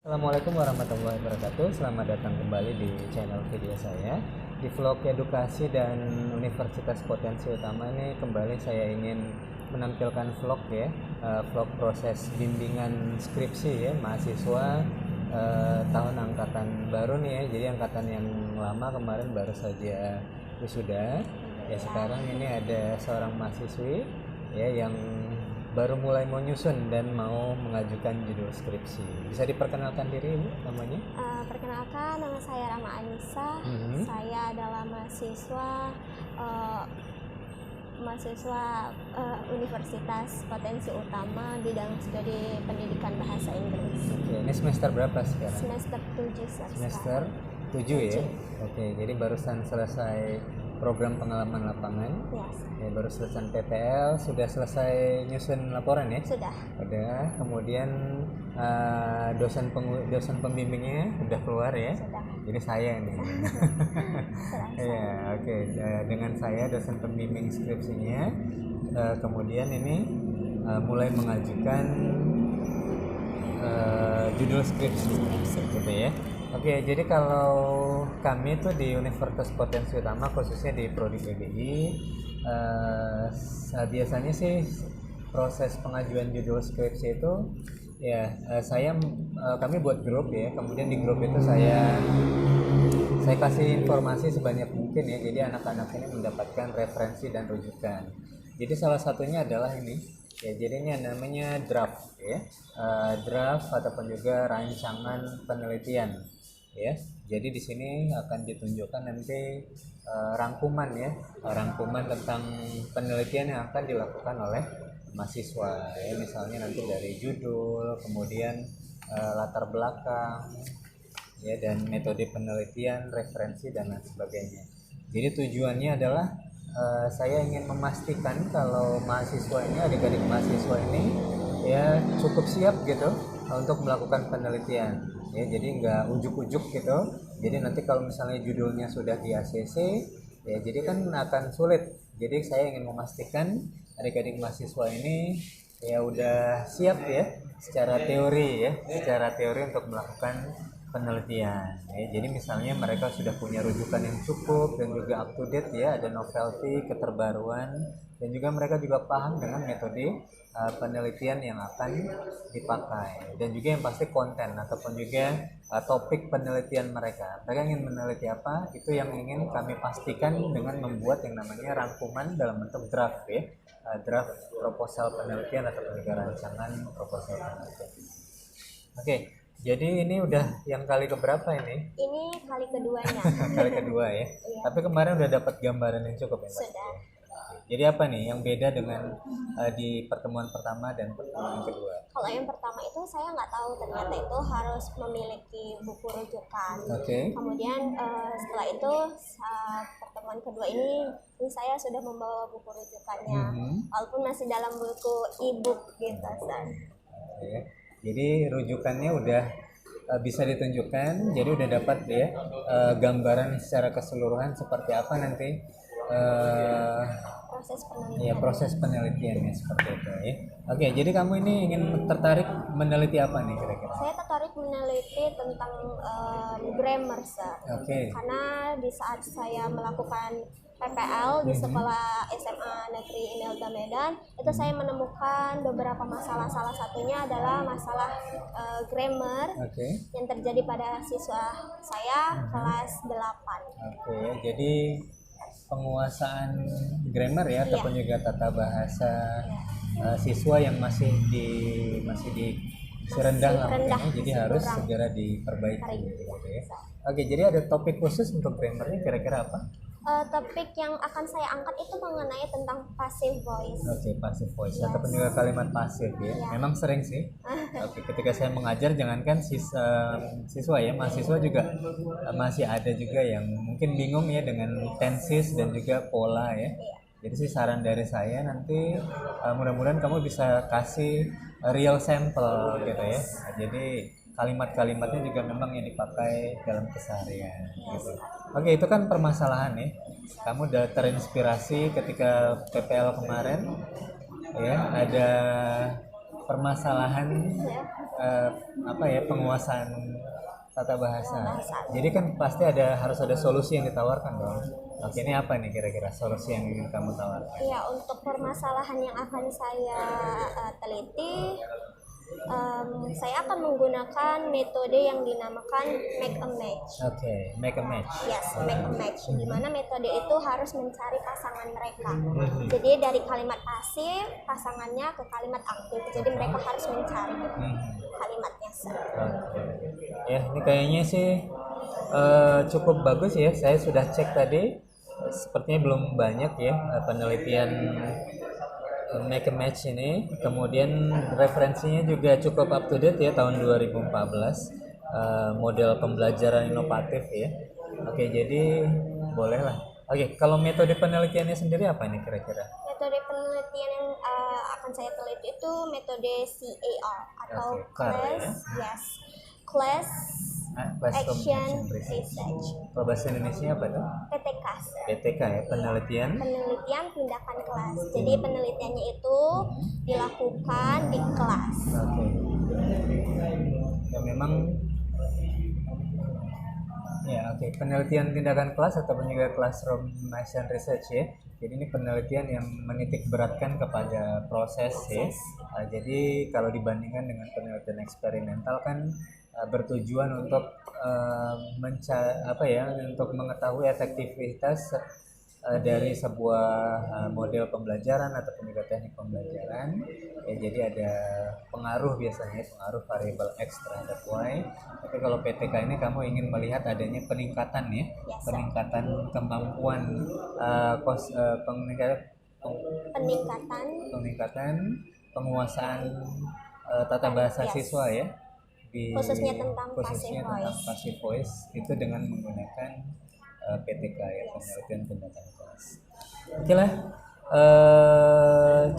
Assalamualaikum warahmatullahi wabarakatuh. Selamat datang kembali di channel video saya. Di vlog edukasi dan Universitas Potensi Utama ini kembali saya ingin menampilkan vlog ya, vlog proses bimbingan skripsi ya mahasiswa tahun angkatan baru nih ya. Jadi angkatan yang lama kemarin baru saja wisuda. Ya sekarang ini ada seorang mahasiswi ya yang baru mulai mau nyusun dan mau mengajukan judul skripsi. Bisa diperkenalkan diri Ibu namanya? Perkenalkan, nama saya Rama Anissa. Saya adalah mahasiswa Universitas Potensi Utama bidang studi pendidikan bahasa Inggris. Oke, ini semester berapa sekarang? Semester 7 Semester 7 ya? Oke, jadi barusan selesai program pengalaman lapangan. Yes. Ya, baru selesai PPL, sudah selesai nyusun laporan ya? Sudah. Udah, kemudian dosen pembimbingnya udah keluar ya? Sudah. Jadi saya nih. Ya, oke. Dengan saya dosen pembimbing skripsinya, kemudian ini mulai mengajukan judul skripsi, gitu ya. Oke, jadi kalau kami tuh di Universitas Potensi Utama khususnya di Prodi PBI, biasanya sih proses pengajuan judul skripsi itu ya kami buat grup ya, kemudian di grup itu saya kasih informasi sebanyak mungkin ya, jadi anak-anak ini mendapatkan referensi dan rujukan. Jadi salah satunya adalah ini ya, jadi ini namanya draft ya, draft ataupun juga rancangan penelitian ya. Jadi di sini akan ditunjukkan nanti rangkuman tentang penelitian yang akan dilakukan oleh mahasiswa ya, misalnya nanti dari judul, kemudian latar belakang ya, dan metode penelitian, referensi dan lain sebagainya. Jadi tujuannya adalah saya ingin memastikan kalau adik-adik mahasiswa ini ya cukup siap gitu untuk melakukan penelitian ya, jadi nggak ujuk-ujuk gitu. Jadi nanti kalau misalnya judulnya sudah di ACC ya, jadi kan akan sulit. Jadi saya ingin memastikan adik-adik mahasiswa ini ya udah siap ya secara teori untuk melakukan penelitian ya. Jadi misalnya mereka sudah punya rujukan yang cukup dan juga up to date ya, ada novelty, keterbaruan, dan juga mereka juga paham dengan metode penelitian yang akan dipakai, dan juga yang pasti konten ataupun juga topik penelitian mereka ingin meneliti apa, itu yang ingin kami pastikan dengan membuat yang namanya rangkuman dalam bentuk draft ya, draft proposal penelitian ataupun juga rancangan proposal penelitian. Oke. Jadi ini udah yang kali keberapa ini? Ini kali keduanya. Kali kedua ya. Iya. Tapi kemarin udah dapat gambaran yang cukup ya, Pak? Sudah. Jadi apa nih yang beda dengan di pertemuan pertama dan pertemuan kedua? Kalau yang pertama itu saya nggak tahu ternyata itu harus memiliki buku rujukan. Oke. Kemudian setelah itu pertemuan kedua ini saya sudah membawa buku rujukannya, walaupun masih dalam buku e-book gitu. Oke. Jadi rujukannya udah bisa ditunjukkan, jadi udah dapat ya gambaran secara keseluruhan seperti apa nanti proses penelitiannya seperti itu ya. Oke, jadi kamu ini tertarik meneliti apa nih kira-kira? Saya tertarik meneliti tentang grammar, Sir. Oke. Karena di saat saya melakukan PPL di sekolah SMA Negeri Inelda Medan, itu saya menemukan beberapa masalah. Salah satunya adalah masalah grammar yang terjadi pada siswa saya kelas 8. Oke, jadi penguasaan grammar ya, ataupun juga tata bahasa siswa yang masih di rendah lah, jadi harus segera diperbaiki gitu ya. Oke, jadi ada topik khusus untuk grammarnya kira-kira apa? Topik yang akan saya angkat itu mengenai tentang passive voice. Oke, passive voice ataupun juga kalimat pasif ya. Memang sering sih. Oke, ketika saya mengajar, jangankan siswa ya, mahasiswa juga masih ada juga yang mungkin bingung ya dengan tenses dan juga pola ya. Jadi sih saran dari saya nanti mudah-mudahan kamu bisa kasih real sample gitu ya. Nah, jadi kalimat-kalimatnya juga memang yang dipakai dalam keseharian gitu. Oke, itu kan permasalahan ya. Kamu udah terinspirasi ketika PPL kemarin ya, ada permasalahan apa ya, penguasaan tata bahasa. Bahasa. Jadi kan pasti harus ada solusi yang ditawarkan dong. Oke, ini apa nih kira-kira solusi yang ingin kamu tawarkan? Ya, untuk permasalahan yang akan saya teliti, saya akan menggunakan metode yang dinamakan make a match. Oke, make a match. Yes, make a match. Di mana metode itu harus mencari pasangan mereka. Jadi dari kalimat pasif, pasangannya ke kalimat aktif. Jadi mereka harus mencari kalimatnya. Oke. Ya, ini kayaknya sih cukup bagus ya. Saya sudah cek tadi, sepertinya belum banyak ya penelitian make a match ini. Kemudian referensinya juga cukup up to date ya, tahun 2014. Model pembelajaran inovatif ya. Oke, jadi bolehlah. Oke, kalau metode penelitiannya sendiri apa nih kira-kira? Metode penelitian yang akan saya teliti itu metode CAR atau Oke, CAR ya. Class Classroom Action Research. Research. Kalau bahasa Indonesia apa tuh? PTK. PTK ya, penelitian. Penelitian tindakan kelas. Jadi penelitiannya itu dilakukan di kelas. Oke. Ya memang ya, oke. Penelitian tindakan kelas ataupun juga classroom action research ya. Jadi ini penelitian yang menitik beratkan kepada proses ya. Jadi kalau dibandingkan dengan penelitian eksperimental kan bertujuan untuk untuk mengetahui efektivitas dari sebuah model pembelajaran ataupun juga teknik pembelajaran ya. Jadi ada pengaruh, biasanya pengaruh variabel X terhadap Y. Tapi kalau PTK ini kamu ingin melihat adanya peningkatan ya, peningkatan kemampuan peningkatan penguasaan tata bahasa siswa ya, khususnya tentang passive voice itu dengan menggunakan PTK ya, penelitian tindakan kelas. Oke lah,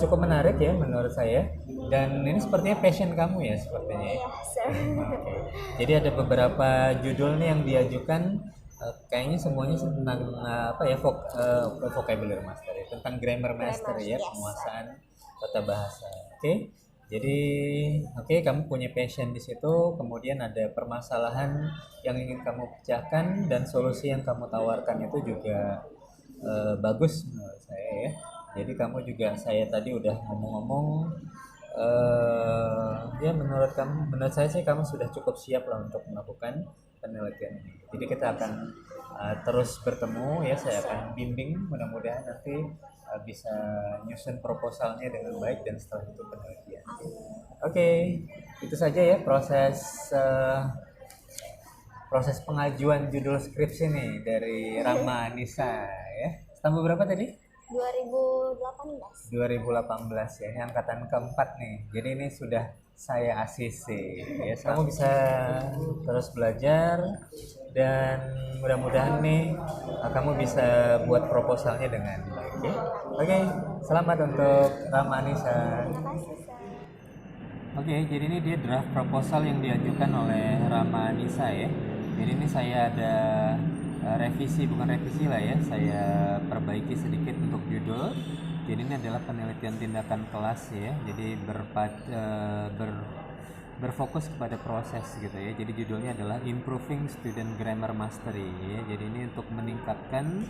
cukup menarik ya menurut saya, dan ini sepertinya passion kamu ya sepertinya ya. Okay. Jadi ada beberapa judul nih yang diajukan, kayaknya semuanya tentang vocabulary master ya, tentang grammar master ya, penguasaan tata bahasa. Oke. Jadi kamu punya passion di situ, kemudian ada permasalahan yang ingin kamu pecahkan dan solusi yang kamu tawarkan itu juga bagus menurut saya ya. Jadi kamu juga, saya tadi udah ngomong-ngomong, ya menurut saya sih kamu sudah cukup siap lah untuk melakukan penelitian ini. Jadi kita akan terus bertemu ya, saya akan bimbing, mudah-mudahan nanti bisa nyusun proposalnya dengan baik dan setelah itu penelitian. Oke, itu saja ya proses pengajuan judul skripsi nih dari Rama Anissa ya. Tahun berapa tadi? 2018 ya, ini angkatan keempat nih. Jadi ini sudah saya ACC ya. Kamu bisa terus belajar dan mudah-mudahan nih kamu bisa buat proposalnya dengan baik ya. Oke, selamat untuk Rama Anissa. Oke, jadi ini dia draft proposal yang diajukan oleh Rama Anissa ya. Jadi ini saya ada bukan revisi lah ya, saya perbaiki sedikit untuk judul. Jadi ini adalah penelitian tindakan kelas ya, jadi berfokus kepada proses gitu ya. Jadi judulnya adalah Improving Student Grammar Mastery ya. Jadi ini untuk meningkatkan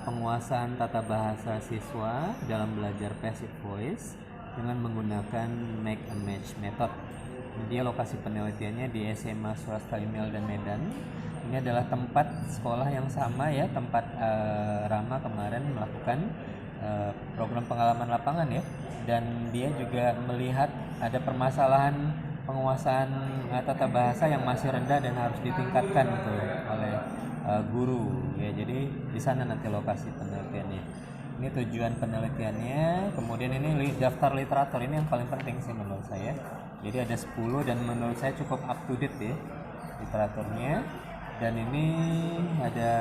penguasaan tata bahasa siswa dalam belajar passive voice dengan menggunakan make a match method. Dia lokasi penelitiannya di SMA Swasta Imelda Medan. Ini adalah tempat sekolah yang sama ya, tempat Rama kemarin melakukan program pengalaman lapangan ya, dan dia juga melihat ada permasalahan penguasaan tata bahasa yang masih rendah dan harus ditingkatkan tuh oleh guru ya. Jadi di sana nanti lokasi penelitiannya. Ini tujuan penelitiannya. Kemudian ini daftar literatur, ini yang paling penting sih menurut saya. Jadi ada 10 dan menurut saya cukup up to date ya literaturnya. Dan ini ada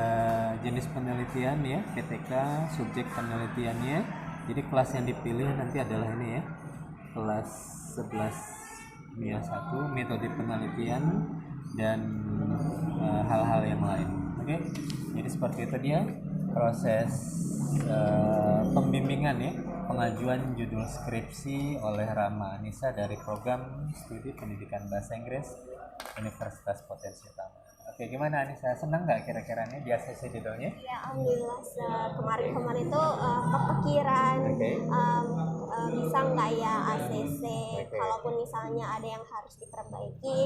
jenis penelitian ya, PTK, subjek penelitiannya. Jadi kelas yang dipilih nanti adalah ini ya, kelas 11 MIA 1, metode penelitian dan hal-hal yang lain. Oke, jadi seperti itu dia proses pembimbingan ya, pengajuan judul skripsi oleh Rama Anissa dari program studi pendidikan bahasa Inggris Universitas Potensi Utama. Oke, gimana Anissa? Senang nggak kira-kira nih di ACC judulnya? Ya, alhamdulillah kemarin-kemarin itu kepikiran bisa nggak ya ACC. Kalaupun misalnya ada yang harus diperbaiki,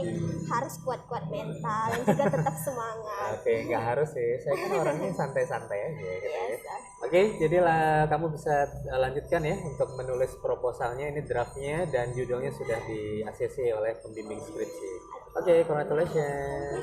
harus kuat-kuat mental dan juga tetap semangat. Oke, nggak harus sih. Saya kan orangnya santai-santai aja gitu ya. Yes. Oke, jadilah kamu bisa lanjutkan ya untuk menulis proposalnya. Ini draftnya dan judulnya sudah di ACC oleh pembimbing skripsi. Oke, congratulations.